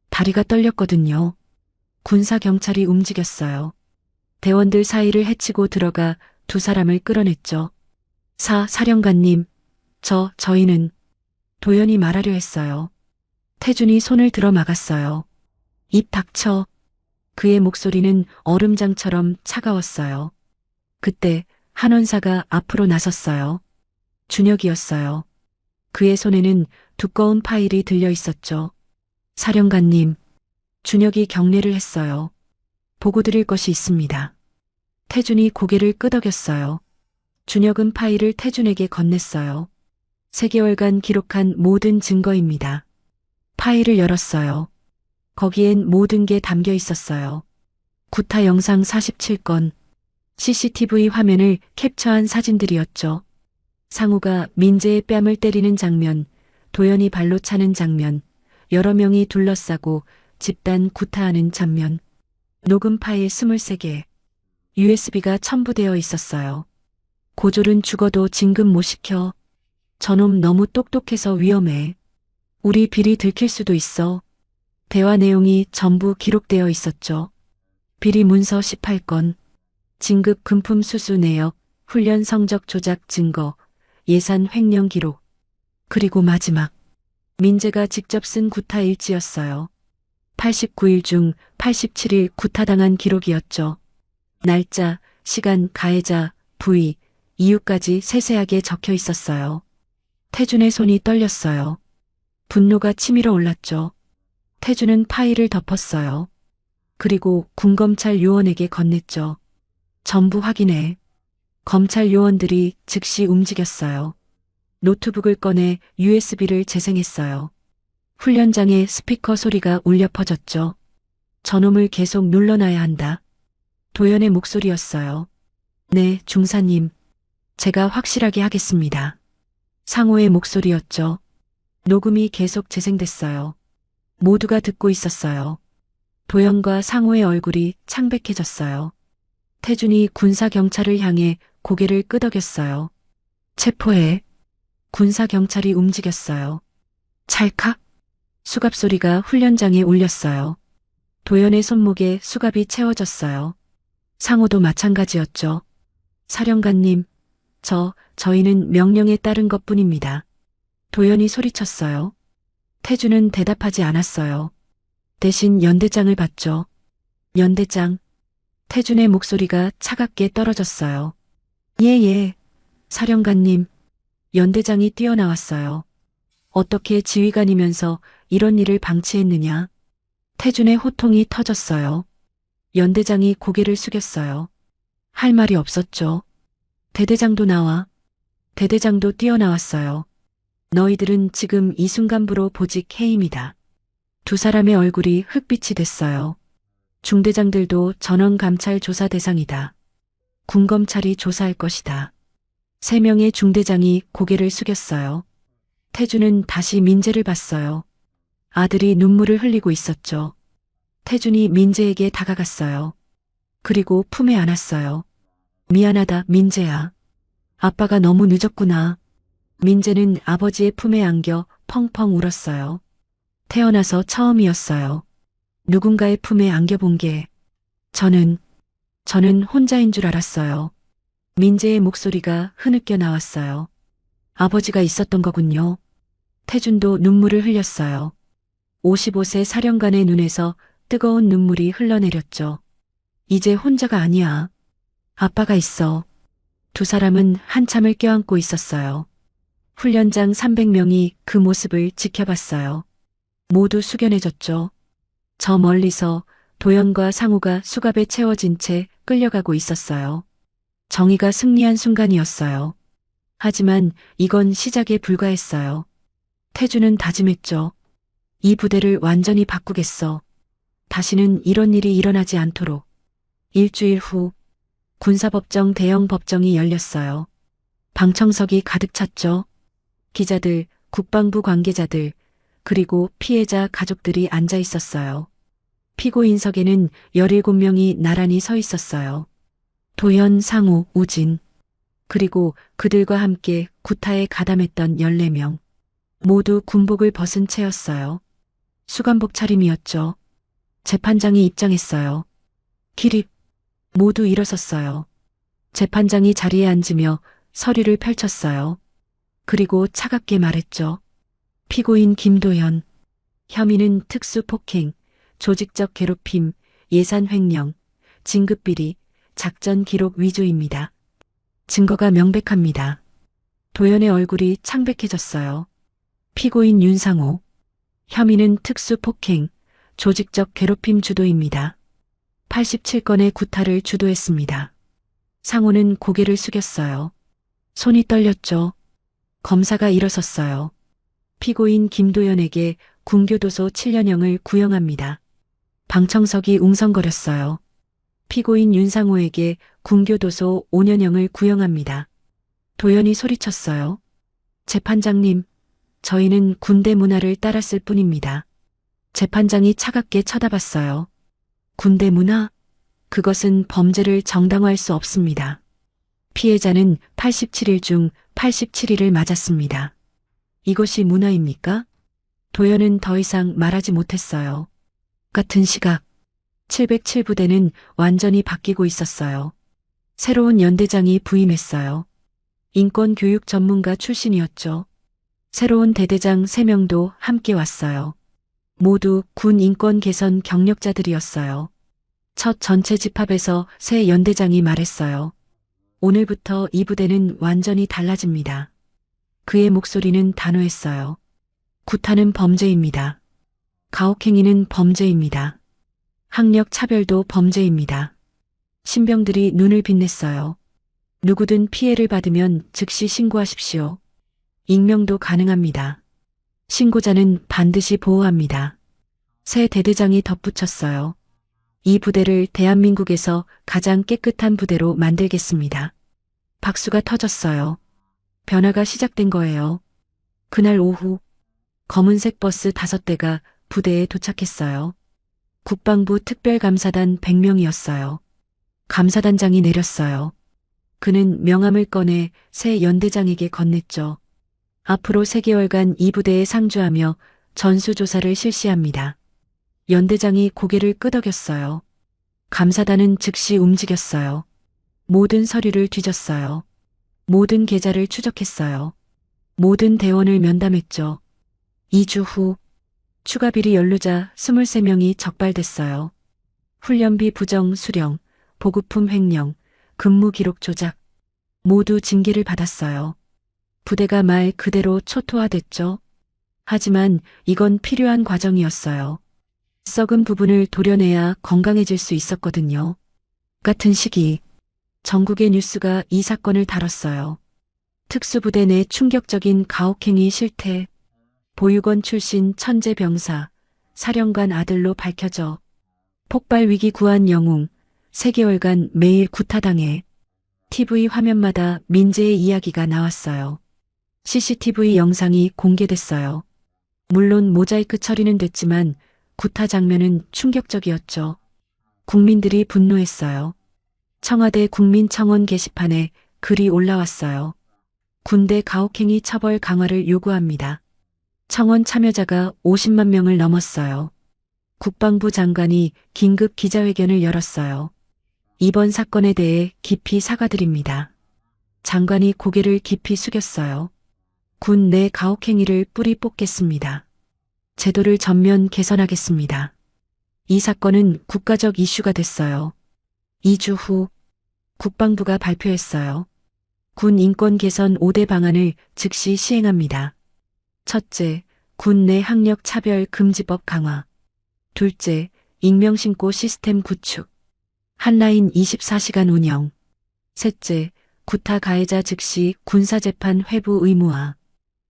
다리가 떨렸거든요. 군사경찰이 움직였어요. 대원들 사이를 헤치고 들어가 두 사람을 끌어냈죠. 사령관님, 저희는 도연이 말하려 했어요. 태준이 손을 들어 막았어요. 입 닥쳐. 그의 목소리는 얼음장처럼 차가웠어요. 그때 한원사가 앞으로 나섰어요. 준혁이었어요. 그의 손에는 두꺼운 파일이 들려 있었죠. 사령관님, 준혁이 경례를 했어요. 보고 드릴 것이 있습니다. 태준이 고개를 끄덕였어요. 준혁은 파일을 태준에게 건넸어요. 3개월간 기록한 모든 증거입니다. 파일을 열었어요. 거기엔 모든 게 담겨 있었어요. 구타 영상 47건, CCTV 화면을 캡처한 사진들이었죠. 상우가 민재의 뺨을 때리는 장면, 도연이 발로 차는 장면, 여러 명이 둘러싸고 집단 구타하는 장면, 녹음 파일 23개, USB가 첨부되어 있었어요. 고졸은 죽어도 진급 못 시켜. 저놈 너무 똑똑해서 위험해. 우리 비리 들킬 수도 있어. 대화 내용이 전부 기록되어 있었죠. 비리 문서 18건, 진급 금품 수수 내역, 훈련 성적 조작 증거, 예산 횡령 기록. 그리고 마지막, 민재가 직접 쓴 구타 일지였어요. 89일 중 87일 구타당한 기록이었죠. 날짜, 시간, 가해자, 부위, 이유까지 세세하게 적혀 있었어요. 태준의 손이 떨렸어요. 분노가 치밀어 올랐죠. 태준은 파일을 덮었어요. 그리고 군검찰 요원에게 건넸죠. 전부 확인해. 검찰 요원들이 즉시 움직였어요. 노트북을 꺼내 USB를 재생했어요. 훈련장에 스피커 소리가 울려 퍼졌죠. 저놈을 계속 눌러놔야 한다. 도연의 목소리였어요. 네, 중사님. 제가 확실하게 하겠습니다. 상호의 목소리였죠. 녹음이 계속 재생됐어요. 모두가 듣고 있었어요. 도연과 상호의 얼굴이 창백해졌어요. 태준이 군사경찰을 향해 고개를 끄덕였어요. 체포해. 군사경찰이 움직였어요. 찰칵. 수갑 소리가 훈련장에 울렸어요. 도연의 손목에 수갑이 채워졌어요. 상호도 마찬가지였죠. 사령관님, 저희는 명령에 따른 것뿐입니다. 도연이 소리쳤어요. 태준은 대답하지 않았어요. 대신 연대장을 봤죠. 연대장. 태준의 목소리가 차갑게 떨어졌어요. 예. 사령관님. 연대장이 뛰어나왔어요. 어떻게 지휘관이면서 이런 일을 방치했느냐. 태준의 호통이 터졌어요. 연대장이 고개를 숙였어요. 할 말이 없었죠. 대대장도 나와. 대대장도 뛰어나왔어요. 너희들은 지금 이 순간부로 보직 해임이다. 두 사람의 얼굴이 흑빛이 됐어요. 중대장들도 전원 감찰 조사 대상이다. 군검찰이 조사할 것이다. 3명의 중대장이 고개를 숙였어요. 태준은 다시 민재를 봤어요. 아들이 눈물을 흘리고 있었죠. 태준이 민재에게 다가갔어요. 그리고 품에 안았어요. 미안하다, 민재야. 아빠가 너무 늦었구나. 민재는 아버지의 품에 안겨 펑펑 울었어요. 태어나서 처음이었어요. 누군가의 품에 안겨본 게. 저는 혼자인 줄 알았어요. 민재의 목소리가 흐느껴 나왔어요. 아버지가 있었던 거군요. 태준도 눈물을 흘렸어요. 55세 사령관의 눈에서 뜨거운 눈물이 흘러내렸죠. 이제 혼자가 아니야. 아빠가 있어. 두 사람은 한참을 껴안고 있었어요. 훈련장 300명이 그 모습을 지켜봤어요. 모두 숙연해졌죠. 저 멀리서 도연과 상우가 수갑에 채워진 채 끌려가고 있었어요. 정의가 승리한 순간이었어요. 하지만 이건 시작에 불과했어요. 태준은 다짐했죠. 이 부대를 완전히 바꾸겠어. 다시는 이런 일이 일어나지 않도록. 일주일 후 군사법정 대형 법정이 열렸어요. 방청석이 가득 찼죠. 기자들, 국방부 관계자들, 그리고 피해자 가족들이 앉아 있었어요. 피고인석에는 17명이 나란히 서 있었어요. 도연, 상우, 우진, 그리고 그들과 함께 구타에 가담했던 14명. 모두 군복을 벗은 채였어요. 수감복 차림이었죠. 재판장이 입장했어요. 기립. 모두 일어섰어요. 재판장이 자리에 앉으며 서류를 펼쳤어요. 그리고 차갑게 말했죠. 피고인 김도연. 혐의는 특수폭행, 조직적 괴롭힘, 예산 횡령, 진급비리, 작전 기록 위조입니다. 증거가 명백합니다. 도연의 얼굴이 창백해졌어요. 피고인 윤상호. 혐의는 특수폭행, 조직적 괴롭힘 주도입니다. 87건의 구타를 주도했습니다. 상호는 고개를 숙였어요. 손이 떨렸죠. 검사가 일어섰어요. 피고인 김도연에게 군교도소 7년형을 구형합니다. 방청석이 웅성거렸어요. 피고인 윤상호에게 군교도소 5년형을 구형합니다. 도연이 소리쳤어요. 재판장님, 저희는 군대 문화를 따랐을 뿐입니다. 재판장이 차갑게 쳐다봤어요. 군대 문화? 그것은 범죄를 정당화할 수 없습니다. 피해자는 87일 중 87일을 맞았습니다. 이것이 문화입니까? 도연은 더 이상 말하지 못했어요. 같은 시각, 707부대는 완전히 바뀌고 있었어요. 새로운 연대장이 부임했어요. 인권교육 전문가 출신이었죠. 새로운 대대장 3명도 함께 왔어요. 모두 군 인권 개선 경력자들이었어요. 첫 전체 집합에서 새 연대장이 말했어요. 오늘부터 이 부대는 완전히 달라집니다. 그의 목소리는 단호했어요. 구타는 범죄입니다. 가혹행위는 범죄입니다. 학력 차별도 범죄입니다. 신병들이 눈을 빛냈어요. 누구든 피해를 받으면 즉시 신고하십시오. 익명도 가능합니다. 신고자는 반드시 보호합니다. 새 대대장이 덧붙였어요. 이 부대를 대한민국에서 가장 깨끗한 부대로 만들겠습니다. 박수가 터졌어요. 변화가 시작된 거예요. 그날 오후 검은색 버스 5대가 부대에 도착했어요. 국방부 특별감사단 100명이었어요. 감사단장이 내렸어요. 그는 명함을 꺼내 새 연대장에게 건넸죠. 앞으로 3개월간 이 부대에 상주하며 전수조사를 실시합니다. 연대장이 고개를 끄덕였어요. 감사단은 즉시 움직였어요. 모든 서류를 뒤졌어요. 모든 계좌를 추적했어요. 모든 대원을 면담했죠. 2주 후 추가 비리 연루자 23명이 적발됐어요. 훈련비 부정 수령, 보급품 횡령, 근무 기록 조작, 모두 징계를 받았어요. 부대가 말 그대로 초토화됐죠. 하지만 이건 필요한 과정이었어요. 썩은 부분을 도려내야 건강해질 수 있었거든요. 같은 시기 전국의 뉴스가 이 사건을 다뤘어요. 특수부대 내 충격적인 가혹행위 실태, 보육원 출신 천재 병사, 사령관 아들로 밝혀져 폭발 위기 구한 영웅, 3개월간 매일 구타당해. TV 화면마다 민재의 이야기가 나왔어요. CCTV 영상이 공개됐어요. 물론 모자이크 처리는 됐지만 구타 장면은 충격적이었죠. 국민들이 분노했어요. 청와대 국민청원 게시판에 글이 올라왔어요. 군대 가혹행위 처벌 강화를 요구합니다. 청원 참여자가 50만 명을 넘었어요. 국방부 장관이 긴급 기자회견을 열었어요. 이번 사건에 대해 깊이 사과드립니다. 장관이 고개를 깊이 숙였어요. 군 내 가혹행위를 뿌리 뽑겠습니다. 제도를 전면 개선하겠습니다. 이 사건은 국가적 이슈가 됐어요. 2주 후 국방부가 발표했어요. 군 인권 개선 5대 방안을 즉시 시행합니다. 첫째, 군 내 학력 차별 금지법 강화. 둘째, 익명신고 시스템 구축. 한라인 24시간 운영. 셋째, 구타 가해자 즉시 군사재판 회부 의무화.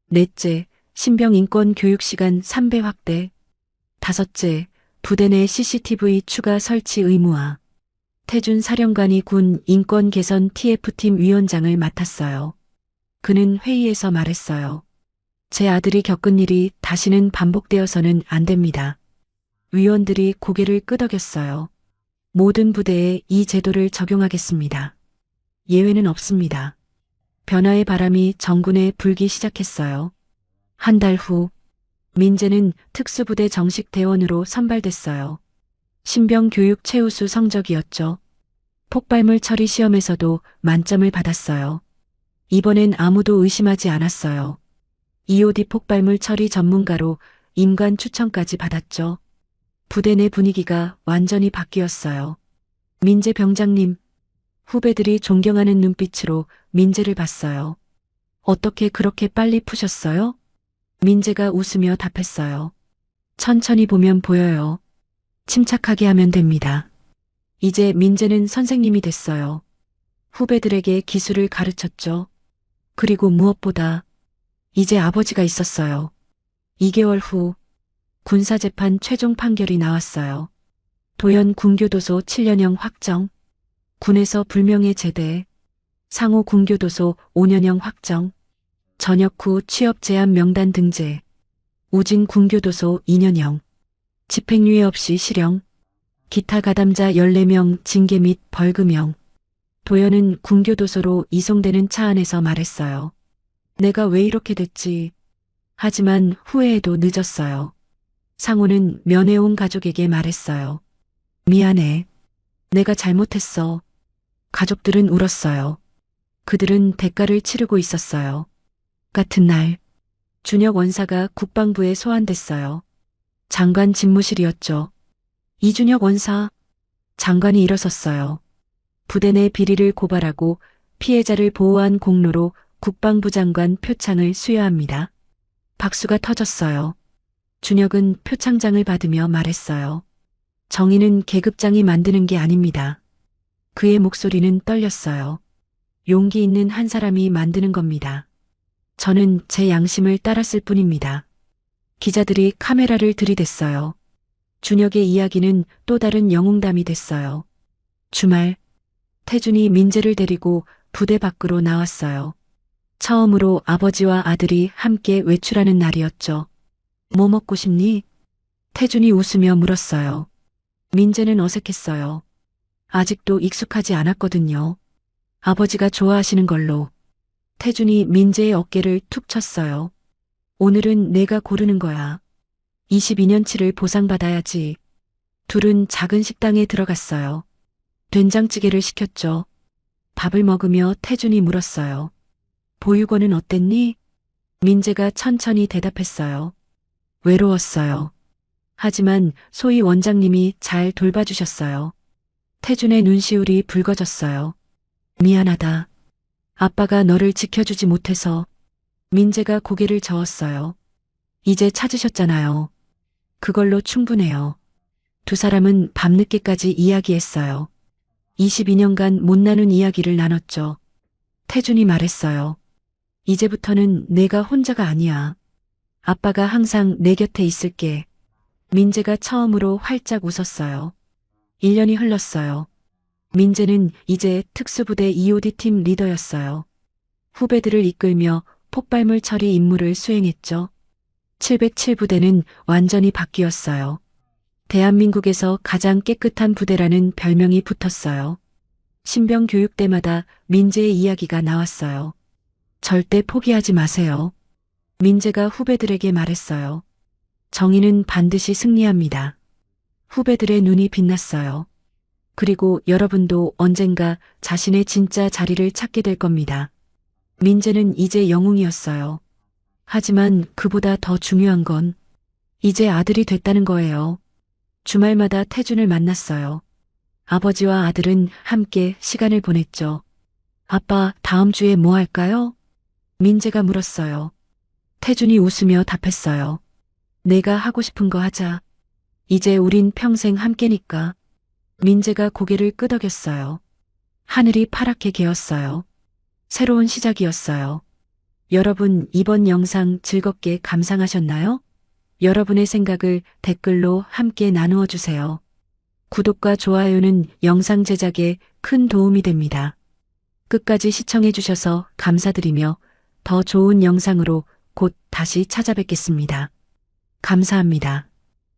넷째, 신병 인권 교육 시간 3배 확대. 다섯째, 부대 내 CCTV 추가 설치 의무화. 태준 사령관이 군 인권 개선 TF팀 위원장을 맡았어요. 그는 회의에서 말했어요. 제 아들이 겪은 일이 다시는 반복되어서는 안 됩니다. 위원들이 고개를 끄덕였어요. 모든 부대에 이 제도를 적용하겠습니다. 예외는 없습니다. 변화의 바람이 정군에 불기 시작했어요. 한 달 후, 민재는 특수부대 정식 대원으로 선발됐어요. 신병 교육 최우수 성적이었죠. 폭발물 처리 시험에서도 만점을 받았어요. 이번엔 아무도 의심하지 않았어요. EOD 폭발물 처리 전문가로 임관 추천까지 받았죠. 부대 내 분위기가 완전히 바뀌었어요. 민재 병장님, 후배들이 존경하는 눈빛으로 민재를 봤어요. 어떻게 그렇게 빨리 푸셨어요? 민재가 웃으며 답했어요. 천천히 보면 보여요. 침착하게 하면 됩니다. 이제 민재는 선생님이 됐어요. 후배들에게 기술을 가르쳤죠. 그리고 무엇보다 이제 아버지가 있었어요. 2개월 후 군사재판 최종 판결이 나왔어요. 도연 군교도소 7년형 확정. 군에서 불명예 제대. 상호 군교도소 5년형 확정. 전역 후 취업 제한 명단 등재. 우진 군교도소 2년형. 집행유예 없이 실형. 기타 가담자 14명 징계 및 벌금형. 도연은 군교도소로 이송되는 차 안에서 말했어요. 내가 왜 이렇게 됐지? 하지만 후회해도 늦었어요. 상호는 면회 온 가족에게 말했어요. 미안해. 내가 잘못했어. 가족들은 울었어요. 그들은 대가를 치르고 있었어요. 같은 날, 준혁 원사가 국방부에 소환됐어요. 장관 집무실이었죠. 이준혁 원사. 장관이 일어섰어요. 부대 내 비리를 고발하고 피해자를 보호한 공로로 국방부 장관 표창을 수여합니다. 박수가 터졌어요. 준혁은 표창장을 받으며 말했어요. 정의는 계급장이 만드는 게 아닙니다. 그의 목소리는 떨렸어요. 용기 있는 한 사람이 만드는 겁니다. 저는 제 양심을 따랐을 뿐입니다. 기자들이 카메라를 들이댔어요. 준혁의 이야기는 또 다른 영웅담이 됐어요. 주말, 태준이 민재를 데리고 부대 밖으로 나왔어요. 처음으로 아버지와 아들이 함께 외출하는 날이었죠. 뭐 먹고 싶니? 태준이 웃으며 물었어요. 민재는 어색했어요. 아직도 익숙하지 않았거든요. 아버지가 좋아하시는 걸로. 태준이 민재의 어깨를 툭 쳤어요. 오늘은 내가 고르는 거야. 22년치를 보상받아야지. 둘은 작은 식당에 들어갔어요. 된장찌개를 시켰죠. 밥을 먹으며 태준이 물었어요. 보육원은 어땠니? 민재가 천천히 대답했어요. 외로웠어요. 하지만 소희 원장님이 잘 돌봐주셨어요. 태준의 눈시울이 붉어졌어요. 미안하다. 아빠가 너를 지켜주지 못해서. 민재가 고개를 저었어요. 이제 찾으셨잖아요. 그걸로 충분해요. 두 사람은 밤늦게까지 이야기했어요. 22년간 못 나눈 이야기를 나눴죠. 태준이 말했어요. 이제부터는 내가 혼자가 아니야. 아빠가 항상 내 곁에 있을게. 민재가 처음으로 활짝 웃었어요. 1년이 흘렀어요. 민재는 이제 특수부대 EOD팀 리더였어요. 후배들을 이끌며 폭발물 처리 임무를 수행했죠. 707부대는 완전히 바뀌었어요. 대한민국에서 가장 깨끗한 부대라는 별명이 붙었어요. 신병 교육 때마다 민재의 이야기가 나왔어요. 절대 포기하지 마세요. 민재가 후배들에게 말했어요. 정의는 반드시 승리합니다. 후배들의 눈이 빛났어요. 그리고 여러분도 언젠가 자신의 진짜 자리를 찾게 될 겁니다. 민재는 이제 영웅이었어요. 하지만 그보다 더 중요한 건 이제 아들이 됐다는 거예요. 주말마다 태준을 만났어요. 아버지와 아들은 함께 시간을 보냈죠. 아빠, 다음 주에 뭐 할까요? 민재가 물었어요. 태준이 웃으며 답했어요. 내가 하고 싶은 거 하자. 이제 우린 평생 함께니까. 민재가 고개를 끄덕였어요. 하늘이 파랗게 개었어요. 새로운 시작이었어요. 여러분, 이번 영상 즐겁게 감상하셨나요? 여러분의 생각을 댓글로 함께 나누어 주세요. 구독과 좋아요는 영상 제작에 큰 도움이 됩니다. 끝까지 시청해 주셔서 감사드리며 더 좋은 영상으로 곧 다시 찾아뵙겠습니다. 감사합니다.